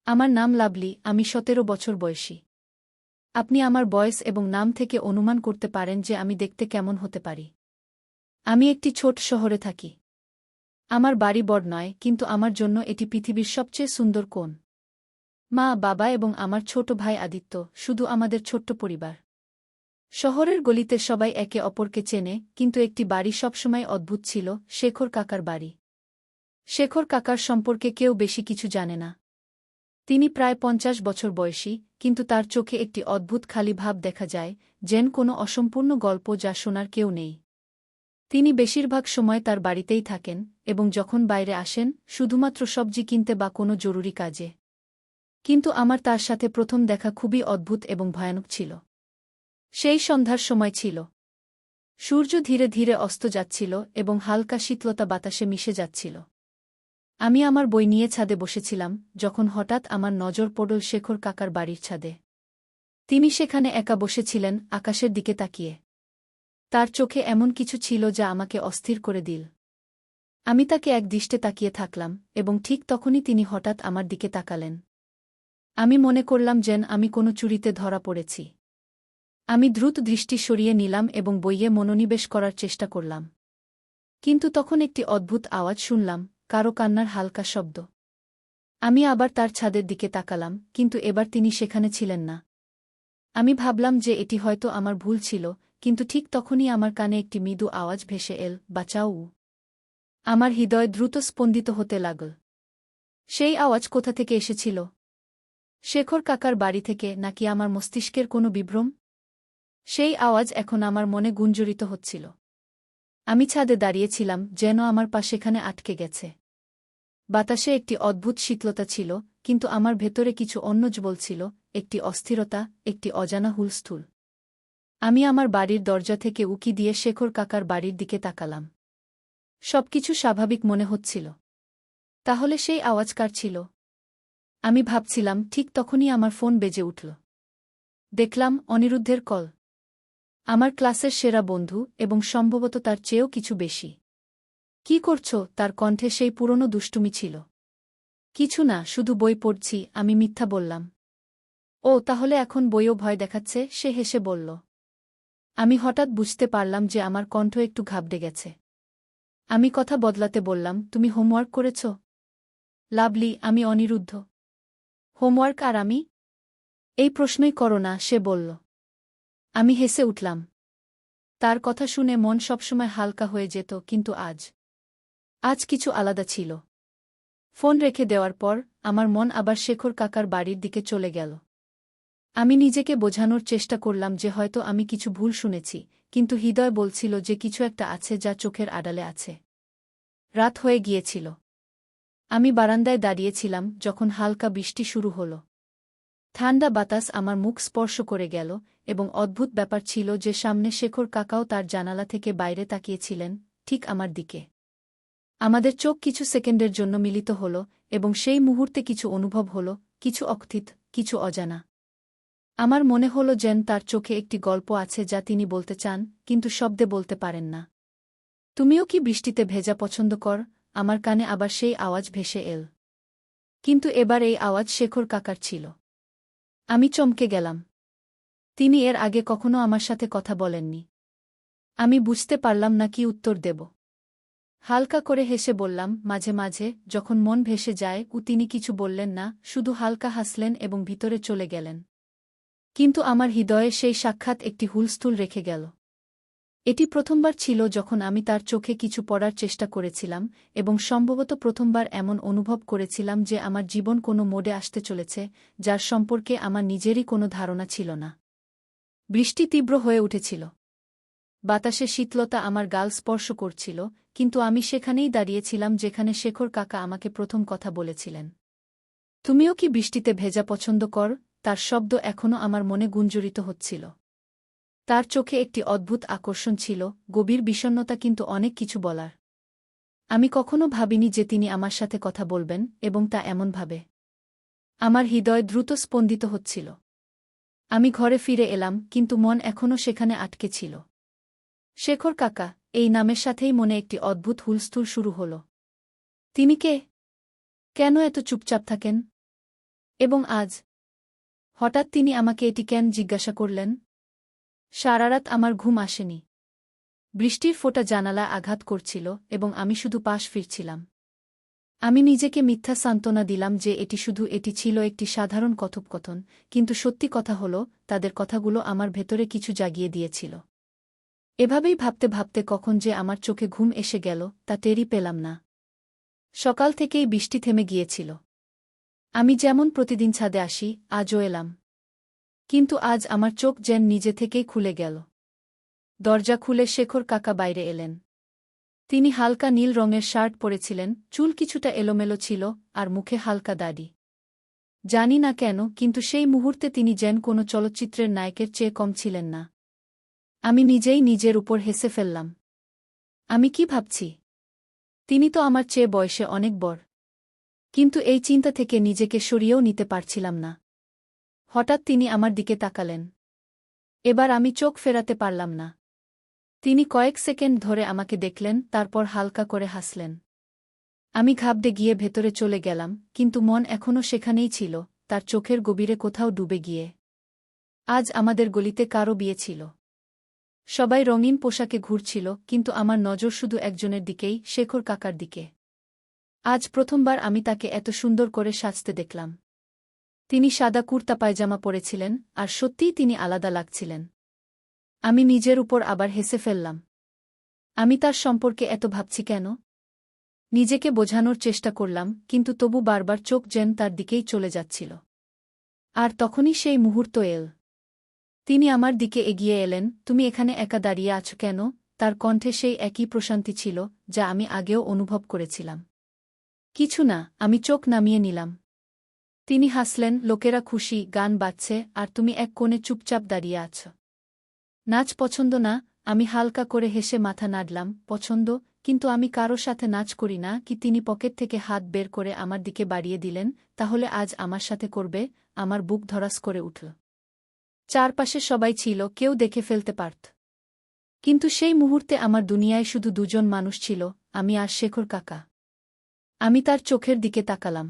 আমার নাম লাভলি, আমি ১৭ বছর বয়সী। আপনি আমার বয়স এবং নাম থেকে অনুমান করতে পারেন যে আমি দেখতে কেমন হতে পারি। আমি একটি ছোট শহরে থাকি। আমার বাড়ি বড় নয়, কিন্তু আমার জন্য এটি পৃথিবীর সবচেয়ে সুন্দর কোণ। মা, বাবা এবং আমার ছোট ভাই আদিত্য, শুধু আমাদের ছোট্ট পরিবার। শহরের গলিতে সবাই একে অপরকে চেনে, কিন্তু একটি বাড়ি সবসময় অদ্ভুত ছিল, শেখর কাকার বাড়ি। শেখর কাকার সম্পর্কে কেউ বেশি কিছু জানে না। তিনি প্রায় ৫০ বছর বয়সী, কিন্তু তার চোখে একটি অদ্ভুত খালি ভাব দেখা যায়, যেন কোনো অসম্পূর্ণ গল্প যা শোনার কেউ নেই। তিনি বেশিরভাগ সময় তার বাড়িতেই থাকেন, এবং যখন বাইরে আসেন, শুধুমাত্র সবজি কিনতে বা কোনো জরুরি কাজে। কিন্তু আমার তার সাথে প্রথম দেখা খুবই অদ্ভুত এবং ভয়ানক ছিল। সেই সন্ধ্যার সময় ছিল। সূর্য ধীরে ধীরে অস্ত যাচ্ছিল এবং হালকা শীতলতা বাতাসে মিশে যাচ্ছিল। আমি আমার বই নিয়ে ছাদে বসেছিলাম, যখন হঠাৎ আমার নজর পড়ল শেখর কাকার বাড়ির ছাদে। তিনি সেখানে একা বসেছিলেন, আকাশের দিকে তাকিয়ে। তার চোখে এমন কিছু ছিল যা আমাকে অস্থির করে দিল। আমি তাকে একদৃষ্টে তাকিয়ে থাকলাম, এবং ঠিক তখনই তিনি হঠাৎ আমার দিকে তাকালেন। আমি মনে করলাম যেন আমি কোনো চুরিতে ধরা পড়েছি। আমি দ্রুত দৃষ্টি সরিয়ে নিলাম এবং বইয়ে মনোনিবেশ করার চেষ্টা করলাম। কিন্তু তখন একটি অদ্ভুত আওয়াজ শুনলাম, কারো কান্নার হালকা শব্দ। আমি আবার তার ছাদের দিকে তাকালাম, কিন্তু এবার তিনি সেখানে ছিলেন না। আমি ভাবলাম যে এটি হয়তো আমার ভুল ছিল, কিন্তু ঠিক তখনই আমার কানে একটি মৃদু আওয়াজ ভেসে এল, বাঁচাও। আমার হৃদয় দ্রুত স্পন্দিত হতে লাগল। সেই আওয়াজ কোথা থেকে এসেছিল? শেখর কাকার বাড়ি থেকে, নাকি আমার মস্তিষ্কের কোনো বিভ্রম? সেই আওয়াজ এখন আমার মনে গুঞ্জরিত হচ্ছিল। আমি ছাদে দাঁড়িয়েছিলাম, যেন আমার পা সেখানে আটকে গেছে। বাতাসে একটি অদ্ভুত শীতলতা ছিল, কিন্তু আমার ভেতরে কিছু অন্য বলছিল, একটি অস্থিরতা, একটি অজানা হুলস্থুল। আমি আমার বাড়ির দরজা থেকে উকি দিয়ে শেখর কাকার বাড়ির দিকে তাকালাম। সবকিছু স্বাভাবিক মনে হচ্ছিল। তাহলে সেই আওয়াজ কার ছিল? আমি ভাবছিলাম, ঠিক তখনই আমার ফোন বেজে উঠল। দেখলাম, অনিরুদ্ধের কল। আমার ক্লাসের সেরা বন্ধু, এবং সম্ভবত তার চেয়েও কিছু বেশি। কি করছো? তার কণ্ঠে সেই পুরনো দুষ্টুমি ছিল। কিছু না, শুধু বই পড়ছি, আমি মিথ্যা বললাম। ও, তাহলে এখন বইও ভয় দেখাচ্ছে, সে হেসে বলল। আমি হঠাৎ বুঝতে পারলাম যে আমার কণ্ঠ একটু ঘাবড়ে গেছে। আমি কথা বদলাতে বললাম, তুমি হোমওয়ার্ক করেছ? লাভলি, আমি অনিরুদ্ধ। হোমওয়ার্ক আর আমি? এই প্রশ্নই করো না, সে বলল। আমি হেসে উঠলাম। তার কথা শুনে মন সবসময় হালকা হয়ে যেত, কিন্তু আজ কিছু আলাদা ছিল। ফোন রেখে দেওয়ার পর আমার মন আবার শেখর কাকার বাড়ির দিকে চলে গেল। আমি নিজেকে বোঝানোর চেষ্টা করলাম যে হয়তো আমি কিছু ভুল শুনেছি, কিন্তু হৃদয় বলছিল যে কিছু একটা আছে যা চোখের আড়ালে আছে। রাত হয়ে গিয়েছিল। আমি বারান্দায় দাঁড়িয়েছিলাম যখন হালকা বৃষ্টি শুরু হল। ঠান্ডা বাতাস আমার মুখ স্পর্শ করে গেল, এবং অদ্ভুত ব্যাপার ছিল যে সামনে শেখর কাকাও তার জানালা থেকে বাইরে তাকিয়েছিলেন, ঠিক আমার দিকে। আমাদের চোখ কিছু সেকেন্ডের জন্য মিলিত হল, এবং সেই মুহূর্তে কিছু অনুভব হল, কিছু অকথিত, কিছু অজানা। আমার মনে হল যেন তার চোখে একটি গল্প আছে যা তিনি বলতে চান, কিন্তু শব্দে বলতে পারেন না। তুমিও কি বৃষ্টিতে ভেজা পছন্দ কর? আমার কানে আবার সেই আওয়াজ ভেসে এল। কিন্তু এবার এই আওয়াজ শেখর কাকার ছিল। আমি চমকে গেলাম। তিনি এর আগে কখনো আমার সাথে কথা বলেননি। আমি বুঝতে পারলাম না কি উত্তর দেব। হালকা করে হেসে বললাম, মাঝে মাঝে, যখন মন ভেসে যায়। তিনি কিছু বললেন না, শুধু হালকা হাসলেন এবং ভিতরে চলে গেলেন। কিন্তু আমার হৃদয়ে সেই সাক্ষাৎ একটি হুলস্থুল রেখে গেল। এটি প্রথমবার ছিল যখন আমি তার চোখে কিছু পড়ার চেষ্টা করেছিলাম, এবং সম্ভবত প্রথমবার এমন অনুভব করেছিলাম যে আমার জীবন কোনো মোড়ে আসতে চলেছে, যার সম্পর্কে আমার নিজেরই কোনো ধারণা ছিল না। বৃষ্টি তীব্র হয়ে উঠেছিল। বাতাসে শীতলতা আমার গাল স্পর্শ করছিল, কিন্তু আমি সেখানেই দাঁড়িয়েছিলাম যেখানে শেখর কাকা আমাকে প্রথম কথা বলেছিলেন। তুমিও কি বৃষ্টিতে ভেজা পছন্দ কর? তার শব্দ এখনও আমার মনে গুঞ্জরিত হচ্ছিল। তার চোখে একটি অদ্ভুত আকর্ষণ ছিল, গভীর বিষণ্ণতা, কিন্তু অনেক কিছু বলার। আমি কখনো ভাবিনি যে তিনি আমার সাথে কথা বলবেন, এবং তা এমনভাবে। আমার হৃদয় দ্রুত স্পন্দিত হচ্ছিল। আমি ঘরে ফিরে এলাম, কিন্তু মন এখনও সেখানে আটকে ছিল। শেখর কাকা, এই নামের সাথেই মনে একটি অদ্ভুত হুলস্থুল শুরু হল। তিনি কে? কেন এত চুপচাপ থাকেন? এবং আজ হঠাৎ তিনি আমাকে এটি কেন জিজ্ঞাসা করলেন? সারারাত আমার ঘুম আসেনি। বৃষ্টির ফোঁটা জানালা আঘাত করছিল এবং আমি শুধু পাশ ফিরছিলাম। আমি নিজেকে মিথ্যা সান্ত্বনা দিলাম যে এটি ছিল একটি সাধারণ কথোপকথন, কিন্তু সত্যি কথা হল তাদের কথাগুলো আমার ভেতরে কিছু জাগিয়ে দিয়েছিল। এভাবেই ভাবতে ভাবতে কখন যে আমার চোখে ঘুম এসে গেল তা টেরই পেলাম না। সকাল থেকেই বৃষ্টি থেমে গিয়েছিল। আমি যেমন প্রতিদিন ছাদে আসি, আজও এলাম। কিন্তু আজ আমার চোখ যেন নিজে থেকেই খুলে গেল। দরজা খুলে শেখর কাকা বাইরে এলেন। তিনি হালকা নীল রঙের শার্ট পরেছিলেন, চুল কিছুটা এলোমেলো ছিল, আর মুখে হালকা দাড়ি। জানি না কেন, কিন্তু সেই মুহূর্তে তিনি যেন কোনো চলচ্চিত্রের নায়কের চেয়ে কম ছিলেন না। আমি নিজেই নিজের উপর হেসে ফেললাম। আমি কি ভাবছি? তিনি তো আমার চেয়ে বয়সে অনেক বড়। কিন্তু এই চিন্তা থেকে নিজেকে সরিয়েও নিতে পারছিলাম না। হঠাৎ তিনি আমার দিকে তাকালেন। এবার আমি চোখ ফেরাতে পারলাম না। তিনি কয়েক সেকেন্ড ধরে আমাকে দেখলেন, তারপর হালকা করে হাসলেন। আমি ঘাবড়ে গিয়ে ভেতরে চলে গেলাম, কিন্তু মন এখনও সেখানেই ছিল, তার চোখের গভীরে কোথাও ডুবে গিয়ে। আজ আমাদের গলিতে কারও বিয়ে ছিল। সবাই রঙিন পোশাকে ঘুরছিল, কিন্তু আমার নজর শুধু একজনের দিকেই, শেখর কাকার দিকে। আজ প্রথমবার আমি তাকে এত সুন্দর করে সাজতে দেখলাম। তিনি সাদা কুর্তা পায়জামা পরেছিলেন, আর সত্যিই তিনি আলাদা লাগছিলেন। আমি নিজের উপর আবার হেসে ফেললাম। আমি তার সম্পর্কে এত ভাবছি কেন? নিজেকে বোঝানোর চেষ্টা করলাম, কিন্তু তবু বারবার চোখ যেন তার দিকেই চলে যাচ্ছিল। আর তখনই সেই মুহূর্ত এল। তিনি আমার দিকে এগিয়ে এলেন। তুমি এখানে একা দাঁড়িয়ে আছো কেন? তার কণ্ঠে সেই একই প্রশান্তি ছিল যা আমি আগেও অনুভব করেছিলাম। কিছু না, আমি চোখ নামিয়ে নিলাম। তিনি হাসলেন, লোকেরা খুশি, গান বাজছে, আর তুমি এক কোণে চুপচাপ দাঁড়িয়ে আছ। নাচ পছন্দ না? আমি হালকা করে হেসে মাথা নাড়লাম। পছন্দ, কিন্তু আমি কারো সাথে নাচ করি না। কি? তিনি পকেট থেকে হাত বের করে আমার দিকে বাড়িয়ে দিলেন। তাহলে আজ আমার সাথে করবে? আমার বুক ধড়াস করে উঠল। চারপাশে সবাই ছিল, কেউ দেখে ফেলতে পারত। কিন্তু সেই মুহূর্তে আমার দুনিয়ায় শুধু দুজন মানুষ ছিল, আমি আর শেখর কাকা। আমি তার চোখের দিকে তাকালাম।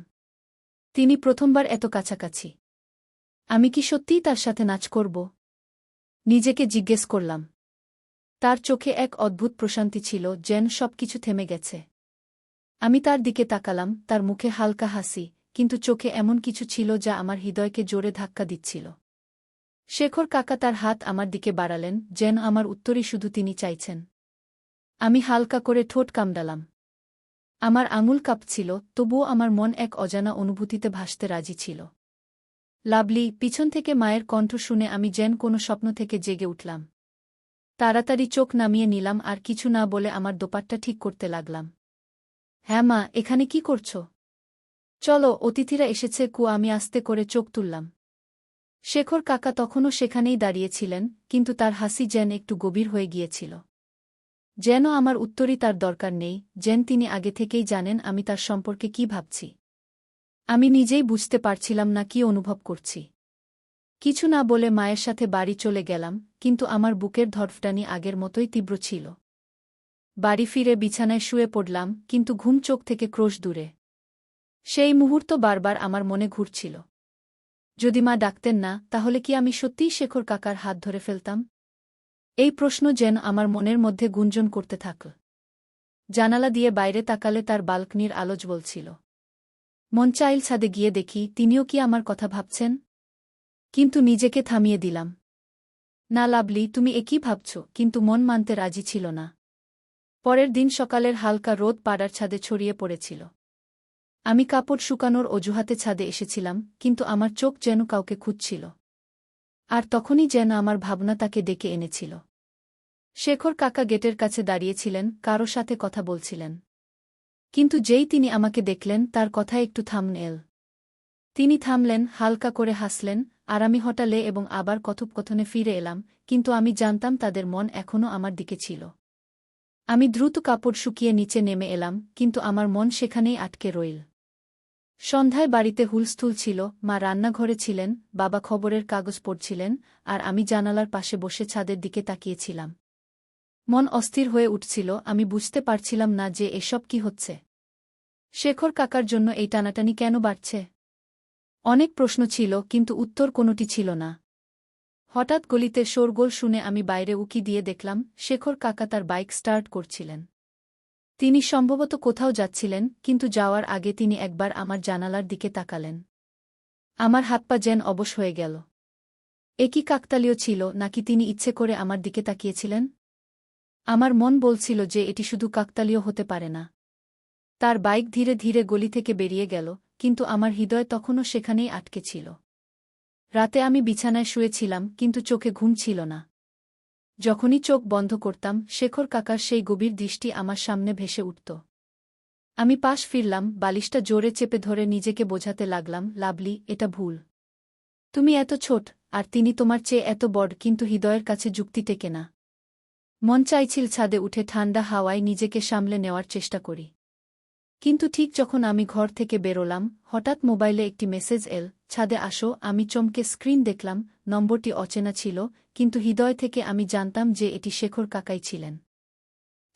তিনি প্রথমবার এত কাছাকাছি। আমি কি সত্যিই তার সাথে নাচ করব? নিজেকে জিজ্ঞেস করলাম। তার চোখে এক অদ্ভুত প্রশান্তি ছিল, যেন সবকিছু থেমে গেছে। আমি তার দিকে তাকালাম, তার মুখে হালকা হাসি, কিন্তু চোখে এমন কিছু ছিল যা আমার হৃদয়কে জোরে ধাক্কা দিচ্ছিল। শেখর কাকা তার হাত আমার দিকে বাড়ালেন, যেন আমার উত্তরই শুধু তিনি চাইছেন। আমি হালকা করে ঠোঁট কামড়ালাম। আমার আঙুল কাঁপছিল, তবুও আমার মন এক অজানা অনুভূতিতে ভাসতে রাজি ছিল। লাভলি, পিছন থেকে মায়ের কণ্ঠ শুনে আমি যেন কোনো স্বপ্ন থেকে জেগে উঠলাম। তাড়াতাড়ি চোখ নামিয়ে নিলাম আর কিছু না বলে আমার দোপাট্টা ঠিক করতে লাগলাম। হ্যাঁ মা, এখানে কি করছ? চলো, অতিথিরা এসেছে। আমি আস্তে করে চোখ তুললাম। শেখর কাকা তখনও সেখানেই দাঁড়িয়েছিলেন, কিন্তু তার হাসি যেন একটু গভীর হয়ে গিয়েছিল। যেন আমার উত্তরই তার দরকার নেই, যেন তিনি আগে থেকেই জানেন আমি তার সম্পর্কে কি ভাবছি। আমি নিজেই বুঝতে পারছিলাম না কি অনুভব করছি। কিছু না বলে মায়ের সাথে বাড়ি চলে গেলাম, কিন্তু আমার বুকের ধড়ফটানি আগের মতোই তীব্র ছিল। বাড়ি ফিরে বিছানায় শুয়ে পড়লাম, কিন্তু ঘুম চোখ থেকে ক্রোশ দূরে। সেই মুহূর্ত বারবার আমার মনে ঘুরছিল। যদি মা ডাকতেন না, তাহলে কি আমি সত্যিই শেখর কাকার হাত ধরে ফেলতাম? এই প্রশ্ন যেন আমার মনের মধ্যে গুঞ্জন করতে থাকল। জানালা দিয়ে বাইরে তাকালে তার বালকনির আলো জ্বলছিল। মন চাইল ছাদে গিয়ে দেখি তিনিও কি আমার কথা ভাবছেন, কিন্তু নিজেকে থামিয়ে দিলাম। না লাভলি, তুমি একই ভাবছ, কিন্তু মন মানতে রাজি ছিল না। পরের দিন সকালের হালকা রোদ পাড়ার ছাদে ছড়িয়ে পড়েছিল। আমি কাপড় শুকানোর অজুহাতে ছাদে এসেছিলাম, কিন্তু আমার চোখ যেন কাউকে খুঁজছিল। আর তখনই যেন আমার ভাবনা তাকে ডেকে এনেছিল। শেখর কাকা গেটের কাছে দাঁড়িয়েছিলেন, কারো সাথে কথা বলছিলেন। কিন্তু যেই তিনি আমাকে দেখলেন, তার কথা একটু থামল। তিনি থামলেন, হালকা করে হাসলেন, আর আমি হঠালে এবং আবার কথোপকথনে ফিরে এলাম, কিন্তু আমি জানতাম তাদের মন এখনও আমার দিকে ছিল। আমি দ্রুত কাপড় শুকিয়ে নিচে নেমে এলাম, কিন্তু আমার মন সেখানেই আটকে রইল। সন্ধ্যায় বাড়িতে হুলস্থুল ছিল। মা রান্নাঘরে ছিলেন, বাবা খবরের কাগজ পড়ছিলেন, আর আমি জানালার পাশে বসে ছাদের দিকে তাকিয়েছিলাম। মন অস্থির হয়ে উঠছিল, আমি বুঝতে পারছিলাম না যে এসব কি হচ্ছে। শেখর কাকার জন্য এই টানাটানি কেন বাড়ছে? অনেক প্রশ্ন ছিল কিন্তু উত্তর কোনোটি ছিল না। হঠাৎ গলিতে শোরগোল শুনে আমি বাইরে উকি দিয়ে দেখলাম শেখর কাকা তার বাইক স্টার্ট করছিলেন। তিনি সম্ভবত কোথাও যাচ্ছিলেন, কিন্তু যাওয়ার আগে তিনি একবার আমার জানালার দিকে তাকালেন। আমার হাত পা যেন অবশ হয়ে গেল। এ কি কাকতালীয় ছিল, নাকি তিনি ইচ্ছে করে আমার দিকে তাকিয়েছিলেন? আমার মন বলছিল যে এটি শুধু কাকতালীয় হতে পারে না। তার বাইক ধীরে ধীরে গলি থেকে বেরিয়ে গেল, কিন্তু আমার হৃদয় তখনও সেখানেই আটকে ছিল। রাতে আমি বিছানায় শুয়েছিলাম, কিন্তু চোখে ঘুম ছিল না। যখনই চোখ বন্ধ করতাম, শেখর কাকার সেই গভীর দৃষ্টি আমার সামনে ভেসে উঠত। আমি পাশ ফিরলাম, বালিশটা জোরে চেপে ধরে নিজেকে বোঝাতে লাগলাম, লাভলি, এটা ভুল। তুমি এত ছোট, আর তিনি তোমার চেয়ে এত বড়, কিন্তু হৃদয়ের কাছে যুক্তি টেকে না। মন চাইছিল ছাদে উঠে ঠান্ডা হাওয়ায় নিজেকে সামলে নেওয়ার চেষ্টা করি। কিন্তু ঠিক যখন আমি ঘর থেকে বেরোলাম, হঠাৎ মোবাইলে একটি মেসেজ এল, ছাদে আসো। আমি চমকে স্ক্রিন দেখলাম, নম্বরটি অচেনা ছিল, কিন্তু হৃদয় থেকে আমি জানতাম যে এটি শেখর কাকাই ছিলেন।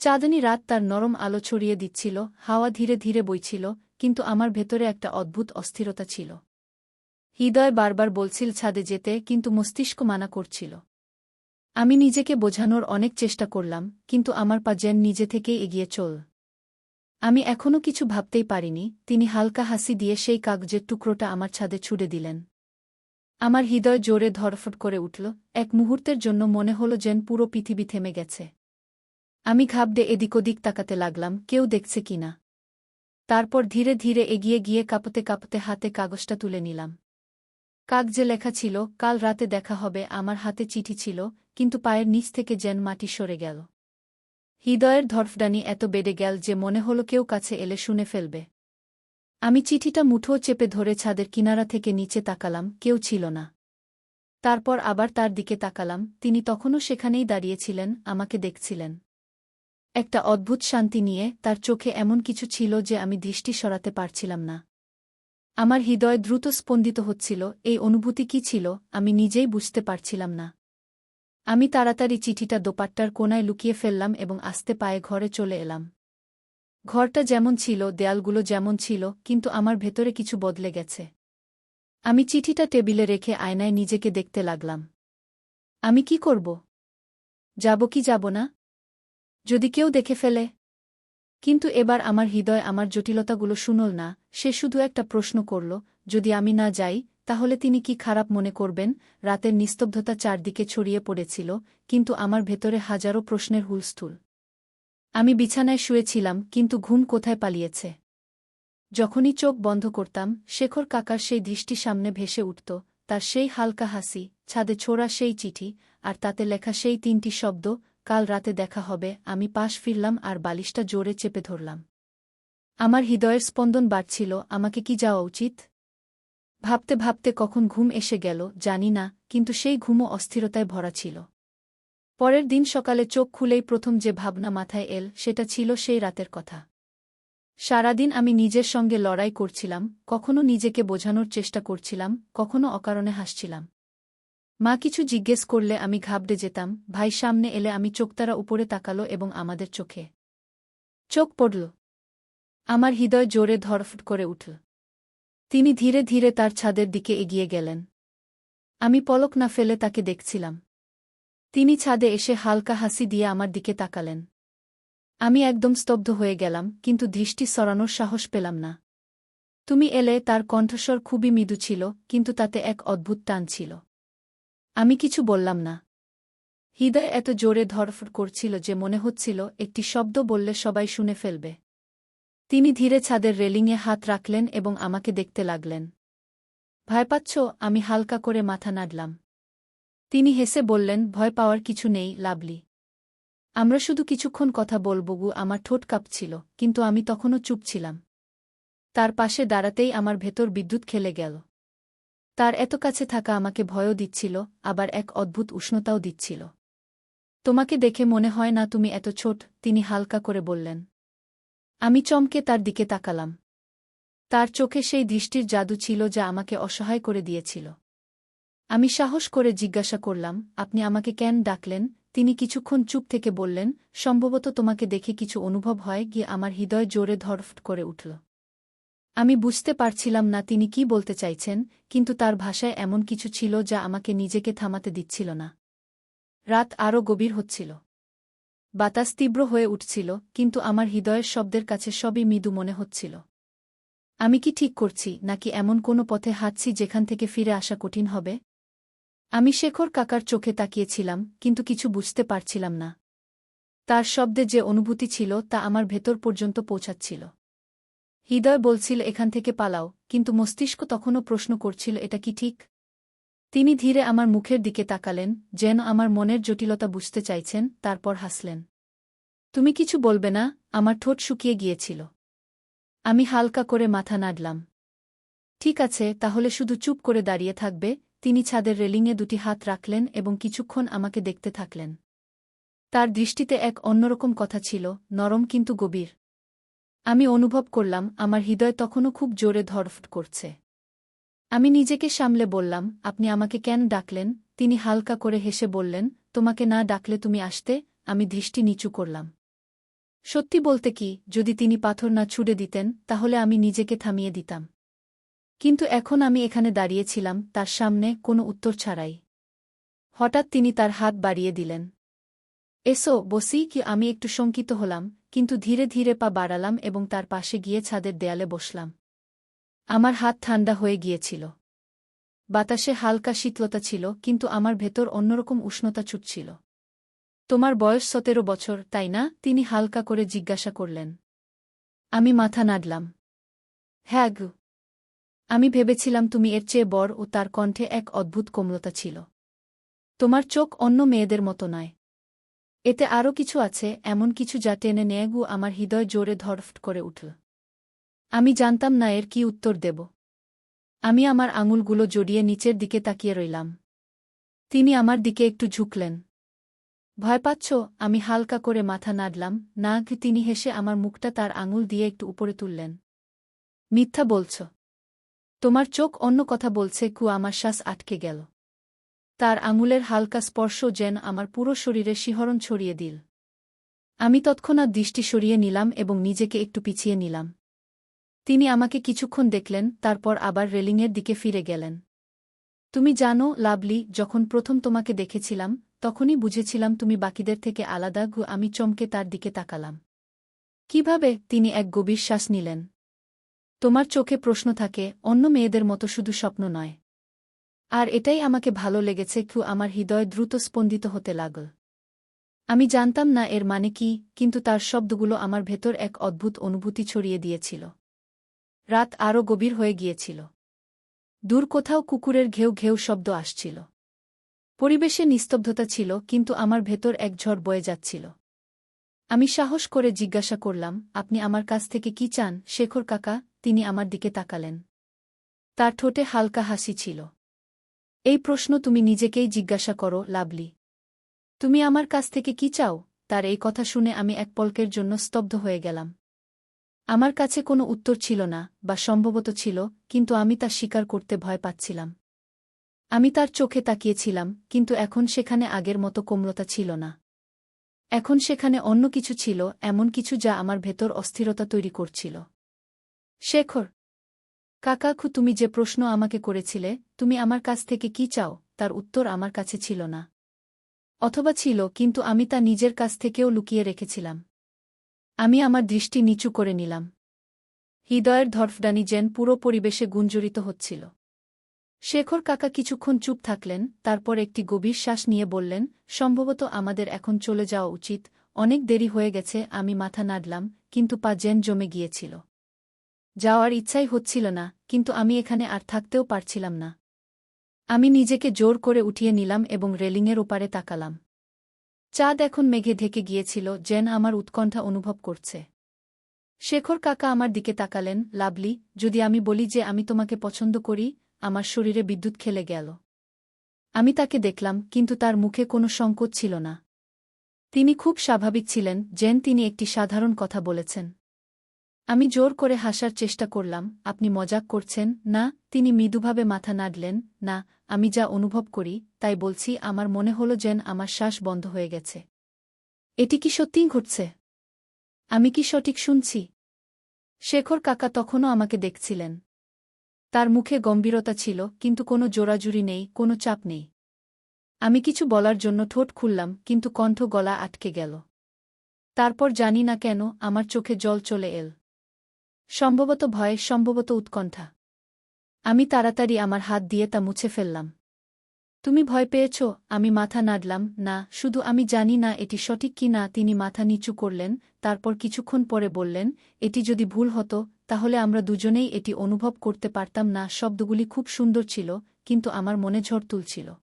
চাঁদনী রাত তার নরম আলো ছড়িয়ে দিচ্ছিল, হাওয়া ধীরে ধীরে বইছিল, কিন্তু আমার ভেতরে একটা অদ্ভুত অস্থিরতা ছিল। হৃদয় বারবার বলছিল ছাদে যেতে, কিন্তু মস্তিষ্ক মানা করছিল। আমি নিজেকে বোঝানোর অনেক চেষ্টা করলাম, কিন্তু আমার পা যেন নিজে থেকেই এগিয়ে চল। আমি এখনও কিছু ভাবতেই পারিনি, তিনি হালকা হাসি দিয়ে সেই কাগজের টুকরোটা আমার ছাদে ছুড়ে দিলেন। আমার হৃদয় জোরে ধড়ফড় করে উঠল। এক মুহূর্তের জন্য মনে হল যেন পুরো পৃথিবী থেমে গেছে। আমি ঘাবড়ে এদিক ওদিক তাকাতে লাগলাম, কেউ দেখছে কিনা। তারপর ধীরে ধীরে এগিয়ে গিয়ে কাঁপতে কাঁপতে হাতে কাগজটা তুলে নিলাম। কাগজে লেখা ছিল, কাল রাতে দেখা হবে। আমার হাতে চিঠি ছিল, কিন্তু পায়ের নিচ থেকে যেন মাটি সরে গেল। হৃদয়ের ধড়ফড়ানি এত বেড়ে গেল যে মনে হলো কেউ কাছে এলে শুনে ফেলবে। আমি চিঠিটা মুঠো চেপে ধরে ছাদের কিনারা থেকে নিচে তাকালাম, কেউ ছিল না। তারপর আবার তার দিকে তাকালাম, তিনি তখনও সেখানেই দাঁড়িয়েছিলেন, আমাকে দেখছিলেন। একটা অদ্ভুত শান্তি নিয়ে তার চোখে এমন কিছু ছিল যে আমি দৃষ্টি সরাতে পারছিলাম না। আমার হৃদয় দ্রুত স্পন্দিত হচ্ছিল, এই অনুভূতি কি ছিল আমি নিজেই বুঝতে পারছিলাম না। আমি তাড়াতাড়ি চিঠিটা দোপাট্টার কোণায় লুকিয়ে ফেললাম এবং আস্তে পায়ে ঘরে চলে এলাম। ঘরটা যেমন ছিল, দেয়ালগুলো যেমন ছিল, কিন্তু আমার ভেতরে কিছু বদলে গেছে। আমি চিঠিটা টেবিলে রেখে আয়নায় নিজেকে দেখতে লাগলাম। আমি কি করব? যাব কি যাব না? যদি কেউ দেখে ফেলে? কিন্তু এবার আমার হৃদয় আমার জটিলতাগুলো শুনল না, সে শুধু একটা প্রশ্ন করল, যদি আমি না যাই, তাহলে তিনি কি খারাপ মনে করবেন? রাতের নিস্তব্ধতা চারদিকে ছড়িয়ে পড়েছিল, কিন্তু আমার ভেতরে হাজারো প্রশ্নের হুলস্থুল। আমি বিছানায় শুয়েছিলাম, কিন্তু ঘুম কোথায় পালিয়েছে। যখনই চোখ বন্ধ করতাম, শেখর কাকার সেই দৃষ্টি সামনে ভেসে উঠত, তার সেই হালকা হাসি, ছাদে ছোড়া সেই চিঠি, আর তাতে লেখা সেই তিনটি শব্দ, কাল রাতে দেখা হবে। আমি পাশ ফিরলাম আর বালিশটা জোরে চেপে ধরলাম। আমার হৃদয়ের স্পন্দন বাড়ছিল, আমাকে কি যাওয়া উচিত? ভাবতে ভাবতে কখন ঘুম এসে গেল জানি না, কিন্তু সেই ঘুমও অস্থিরতায় ভরা ছিল। পরের দিন সকালে চোখ খুলেই প্রথম যে ভাবনা মাথায় এল, সেটা ছিল সেই রাতের কথা। সারাদিন আমি নিজের সঙ্গে লড়াই করছিলাম, কখনো নিজেকে বোঝানোর চেষ্টা করছিলাম, কখনো অকারণে হাসছিলাম। মা কিছু জিজ্ঞেস করলে আমি ঘাবড়ে যেতাম, ভাই সামনে এলে আমি চোখতারা উপরে তাকালো এবং আমাদের চোখে চোখ পড়ল। আমার হৃদয় জোরে ধড়ফড় করে উঠল। তিনি ধীরে ধীরে তার ছাদের দিকে এগিয়ে গেলেন। আমি পলক না ফেলে তাকে দেখছিলাম। তিনি ছাদে এসে হালকা হাসি দিয়ে আমার দিকে তাকালেন। আমি একদম স্তব্ধ হয়ে গেলাম, কিন্তু দৃষ্টি সরানোর সাহস পেলাম না। তুমি এলে, তার কণ্ঠস্বর খুবই মৃদু ছিল, কিন্তু তাতে এক অদ্ভুত টান ছিল। আমি কিছু বললাম না। হৃদয় এত জোরে ধড়ফড় করছিল যে মনে হচ্ছিল একটি শব্দ বললে সবাই শুনে ফেলবে। তিনি ধীরে ছাদের রেলিংয়ে হাত রাখলেন এবং আমাকে দেখতে লাগলেন। ভয় পাচ্ছ? আমি হালকা করে মাথা নাড়লাম। তিনি হেসে বললেন, ভয় পাওয়ার কিছু নেই, লাভলি। আমরা শুধু কিছুক্ষণ কথা বলব। আমার ঠোঁট কাঁপছিল, কিন্তু আমি তখনও চুপ ছিলাম। তার পাশে দাঁড়াতেই আমার ভেতর বিদ্যুৎ খেলে গেল। তার এত কাছে থাকা আমাকে ভয়ও দিচ্ছিল, আবার এক অদ্ভুত উষ্ণতাও দিচ্ছিল। তোমাকে দেখে মনে হয় না তুমি এত ছোট, তিনি হালকা করে বললেন। আমি চমকে তার দিকে তাকালাম। তার চোখে সেই দৃষ্টির জাদু ছিল যা আমাকে অসহায় করে দিয়েছিল। আমি সাহস করে জিজ্ঞাসা করলাম, আপনি আমাকে কেন ডাকলেন? তিনি কিছুক্ষণ চুপ থেকে বললেন, সম্ভবত তোমাকে দেখে কিছু অনুভব হয়। গিয়ে আমার হৃদয় জোরে ধড়ফড় করে উঠল। আমি বুঝতে পারছিলাম না তিনি কি বলতে চাইছেন, কিন্তু তার ভাষায় এমন কিছু ছিল যা আমাকে নিজেকে থামাতে দিচ্ছিল না। রাত আরও গভীর হচ্ছিল। বাতাস তীব্র হয়ে উঠছিল, কিন্তু আমার হৃদয়ের শব্দের কাছে সবই মৃদু মনে হচ্ছিল। আমি কি ঠিক করছি, নাকি এমন কোনো পথে হাঁটছি যেখান থেকে ফিরে আসা কঠিন হবে? আমি শেখর কাকার চোখে তাকিয়েছিলাম, কিন্তু কিছু বুঝতে পারছিলাম না। তার শব্দে যে অনুভূতি ছিল তা আমার ভেতর পর্যন্ত পৌঁছাচ্ছিল। হৃদয় বলছিল এখান থেকে পালাও, কিন্তু মস্তিষ্ক তখনও প্রশ্ন করছিল এটা কি ঠিক? তিনি ধীরে আমার মুখের দিকে তাকালেন, যেন আমার মনের জটিলতা বুঝতে চাইছেন, তারপর হাসলেন। তুমি কিছু বলবে না? আমার ঠোঁট শুকিয়ে গিয়েছিল। আমি হালকা করে মাথা নাড়লাম। ঠিক আছে, তাহলে শুধু চুপ করে দাঁড়িয়ে থাকবে। তিনি ছাদের রেলিংয়ে দুটি হাত রাখলেন এবং কিছুক্ষণ আমাকে দেখতে থাকলেন। তার দৃষ্টিতে এক অন্যরকম কথা ছিল, নরম কিন্তু গভীর। আমি অনুভব করলাম আমার হৃদয় তখনও খুব জোরে ধড়ফড় করছে। আমি নিজেকে সামলে বললাম, আপনি আমাকে কেন ডাকলেন? তিনি হালকা করে হেসে বললেন, তোমাকে না ডাকলে তুমি আসতে। আমি দৃষ্টি নিচু করলাম। সত্যি বলতে কি, যদি তিনি পাথর না ছুড়ে দিতেন তাহলে আমি নিজেকে থামিয়ে দিতাম। কিন্তু এখন আমি এখানে দাঁড়িয়েছিলাম তার সামনে, কোনো উত্তর ছাড়াই। হঠাৎ তিনি তার হাত বাড়িয়ে দিলেন। এসো বসি। কি আমি একটু শঙ্কিত হলাম, কিন্তু ধীরে ধীরে পা বাড়ালাম এবং তার পাশে গিয়ে ছাদের দেয়ালে বসলাম। আমার হাত ঠান্ডা হয়ে গিয়েছিল। বাতাসে হালকা শীতলতা ছিল, কিন্তু আমার ভেতর অন্যরকম উষ্ণতা ছুটছিল। তোমার বয়স 17 বছর, তাই না? তিনি হালকা করে জিজ্ঞাসা করলেন। আমি মাথা নাড়লাম। হ্যাঁ গো। আমি ভেবেছিলাম তুমি এর চেয়ে বড়। ও তার কণ্ঠে এক অদ্ভুত কোমলতা ছিল। তোমার চোখ অন্য মেয়েদের মতো নয়। এতে আরও কিছু আছে, এমন কিছু যা টেনে নেয়। আমার হৃদয় জোরে ধড়ফড় করে উঠল। আমি জানতাম না এর কি উত্তর দেব। আমি আমার আঙুলগুলো জড়িয়ে নিচের দিকে তাকিয়ে রইলাম। তিনি আমার দিকে একটু ঝুঁকলেন। ভয় পাচ্ছ? আমি হালকা করে মাথা নাড়লাম। না। তিনি হেসে আমার মুখটা তার আঙুল দিয়ে একটু উপরে তুললেন। মিথ্যা বলছ। তোমার চোখ অন্য কথা বলছে। আমার শ্বাস আটকে গেল। তার আঙুলের হালকা স্পর্শ যেন আমার পুরো শরীরে শিহরণ ছড়িয়ে দিল। আমি তৎক্ষণাৎ দৃষ্টি সরিয়ে নিলাম এবং নিজেকে একটু পিছিয়ে নিলাম। তিনি আমাকে কিছুক্ষণ দেখলেন, তারপর আবার রেলিংয়ের দিকে ফিরে গেলেন। তুমি জানো লাভলি, যখন প্রথম তোমাকে দেখেছিলাম তখনই বুঝেছিলাম তুমি বাকিদের থেকে আলাদা। আমি চমকে তার দিকে তাকালাম। কিভাবে? তিনি এক গভীর শ্বাস নিলেন। তোমার চোখে প্রশ্ন থাকে, অন্য মেয়েদের মতো শুধু স্বপ্ন নয়। আর এটাই আমাকে ভালো লেগেছে। আমার হৃদয় দ্রুত স্পন্দিত হতে লাগল। আমি জানতাম না এর মানে কি, কিন্তু তার শব্দগুলো আমার ভেতর এক অদ্ভুত অনুভূতি ছড়িয়ে দিয়েছিল। রাত আরও গভীর হয়ে গিয়েছিল। দূর কোথাও কুকুরের ঘেউ ঘেউ শব্দ আসছিল। পরিবেশে নিস্তব্ধতা ছিল, কিন্তু আমার ভেতর এক ঝড় বয়ে যাচ্ছিল। আমি সাহস করে জিজ্ঞাসা করলাম, আপনি আমার কাছ থেকে কি চান শেখর কাকা? তিনি আমার দিকে তাকালেন। তার ঠোঁটে হালকা হাসি ছিল। এই প্রশ্ন তুমি নিজেকেই জিজ্ঞাসা করো লাভলি। তুমি আমার কাছ থেকে কি চাও? তার এই কথা শুনে আমি এক পলকের জন্য স্তব্ধ হয়ে গেলাম। আমার কাছে কোনো উত্তর ছিল না, বা সম্ভবত ছিল, কিন্তু আমি তা স্বীকার করতে ভয় পাচ্ছিলাম। আমি তার চোখে তাকিয়েছিলাম, কিন্তু এখন সেখানে আগের মতো কোমলতা ছিল না। এখন সেখানে অন্য কিছু ছিল, এমন কিছু যা আমার ভেতর অস্থিরতা তৈরি করছিল। শেখর কাকা, তুমি যে প্রশ্ন আমাকে করেছিলে, তুমি আমার কাছ থেকে কি চাও, তার উত্তর আমার কাছে ছিল না। অথবা ছিল, কিন্তু আমি তা নিজের কাছ থেকেও লুকিয়ে রেখেছিলাম। আমি আমার দৃষ্টি নিচু করে নিলাম। হৃদয়ের ধড়ফড়ানি যেন পুরো পরিবেশে গুঞ্জরিত হচ্ছিল। শেখর কাকা কিছুক্ষণ চুপ থাকলেন, তারপর একটি গভীর শ্বাস নিয়ে বললেন, সম্ভবত আমাদের এখন চলে যাওয়া উচিত। অনেক দেরি হয়ে গেছে। আমি মাথা নাড়লাম, কিন্তু পা যেন জমে গিয়েছিল। যাওয়ার ইচ্ছাই হচ্ছিল না, কিন্তু আমি এখানে আর থাকতেও পারছিলাম না। আমি নিজেকে জোর করে উঠিয়ে নিলাম এবং রেলিংয়ের ওপারে তাকালাম। চাঁদ এখন মেঘে ঢেকে গিয়েছিল, যেন আমার উৎকণ্ঠা অনুভব করছে। শেখর কাকা আমার দিকে তাকালেন। লাভলি, যদি আমি বলি যে আমি তোমাকে পছন্দ করি? আমার শরীরে বিদ্যুৎ খেলে গেল। আমি তাকে দেখলাম, কিন্তু তার মুখে কোনো সংকোচ ছিল না। তিনি খুব স্বাভাবিক ছিলেন, যেন তিনি একটি সাধারণ কথা বলেছেন। আমি জোর করে হাসার চেষ্টা করলাম। আপনি মজাক করছেন না? তিনি মৃদুভাবে মাথা নাড়লেন। না, আমি যা অনুভব করি তাই বলছি। আমার মনে হলো যেন আমার শ্বাস বন্ধ হয়ে গেছে। এটি কি সত্যিই ঘটছে? আমি কি সঠিক শুনছি? শেখর কাকা তখনও আমাকে দেখছিলেন। তার মুখে গম্ভীরতা ছিল, কিন্তু কোনো জোরাজুরি নেই, কোনো চাপ নেই। আমি কিছু বলার জন্য ঠোঁট খুললাম, কিন্তু কণ্ঠ গলা আটকে গেল। তারপর জানি না কেন আমার চোখে জল চলে এল। সম্ভবত ভয়, সম্ভবত উৎকণ্ঠা। আমি তাড়াতাড়ি আমার হাত দিয়ে তা মুছে ফেললাম। তুমি ভয় পেয়েছ? আমি মাথা নাড়লাম, না, শুধু আমি জানি না এটি সঠিক কি না। তিনি মাথা নিচু করলেন, তারপর কিছুক্ষণ পরে বললেন, এটি যদি ভুল হতো, তাহলে আমরা দুজনেই এটি অনুভব করতে পারতাম না। শব্দগুলি খুব সুন্দর ছিল, কিন্তু আমার মনে ঝড় তুলছিল।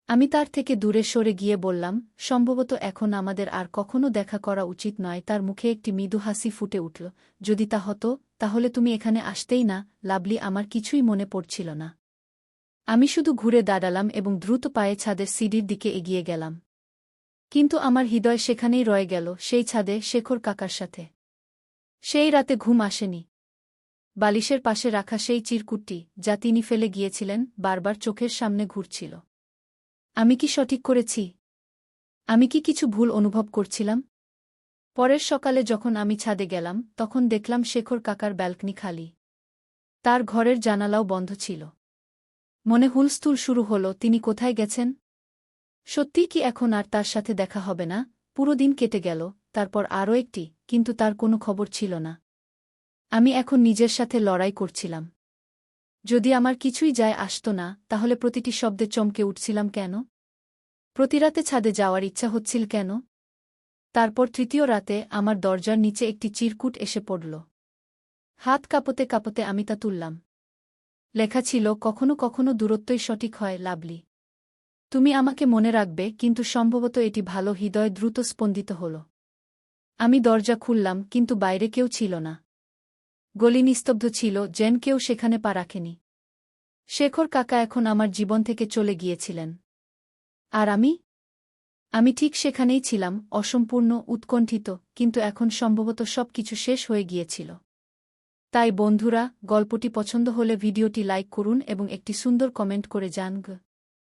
আমি তার থেকে দূরে সরে গিয়ে বললাম, সম্ভবত এখন আমাদের আর কখনো দেখা করা উচিত নয়। তার মুখে একটি মৃদু হাসি ফুটে উঠল। যদি তা হতো, তাহলে তুমি এখানে আসতেই না, লাভলি। আমার কিছুই মনে পড়ছিল না। আমি শুধু ঘুরে দাঁড়ালাম এবং দ্রুত পায়ে ছাদের সিঁড়ির দিকে এগিয়ে গেলাম। কিন্তু আমার হৃদয় সেখানেই রয়ে গেল, সেই ছাদে, শেখর কাকার সাথে। সেই রাতে ঘুম আসেনি। বালিশের পাশে রাখা সেই চিরকুটটি, যা তিনি ফেলে গিয়েছিলেন, বারবার চোখের সামনে ঘুরছিল। আমি কি সঠিক করেছি? আমি কি কিছু ভুল অনুভব করছিলাম? পরের সকালে যখন আমি ছাদে গেলাম, তখন দেখলাম শেখর কাকার ব্যালকনি খালি। তার ঘরের জানালাও বন্ধ ছিল। মনে হুলস্থুল শুরু হল, তিনি কোথায় গেছেন? সত্যিই কি এখন আর তার সাথে দেখা হবে না? পুরো দিন কেটে গেল, তারপর আরও একটি, কিন্তু তার কোনো খবর ছিল না। আমি এখন নিজের সাথে লড়াই করছিলাম। যদি আমার কিছুই যায় আসত না, তাহলে প্রতিটি শব্দে চমকে উঠছিলাম কেন? প্রতিরাতে ছাদে যাওয়ার ইচ্ছা হচ্ছিল কেন? তারপর তৃতীয় রাতে আমার দরজার নিচে একটি চিরকুট এসে পড়ল। হাত কাঁপতে কাঁপতে আমি তা তুললাম। লেখা ছিল, কখনো কখনো দূরত্বই সঠিক হয়, লাভলি। তুমি আমাকে মনে রাখবে, কিন্তু সম্ভবত এটি ভালো। হৃদয় দ্রুত স্পন্দিত হল। আমি দরজা খুললাম, কিন্তু বাইরে কেউ ছিল না। গলি নিস্তব্ধ ছিল, যেন কেউ সেখানে পা রাখেনি। শেখর কাকা এখন আমার জীবন থেকে চলে গিয়েছিলেন। আর আমি ঠিক সেখানেই ছিলাম, অসম্পূর্ণ, উৎকণ্ঠিত, কিন্তু এখন সম্ভবত সবকিছু শেষ হয়ে গিয়েছিল। তাই বন্ধুরা, গল্পটি পছন্দ হলে ভিডিওটি লাইক করুন এবং একটি সুন্দর কমেন্ট করে জানান।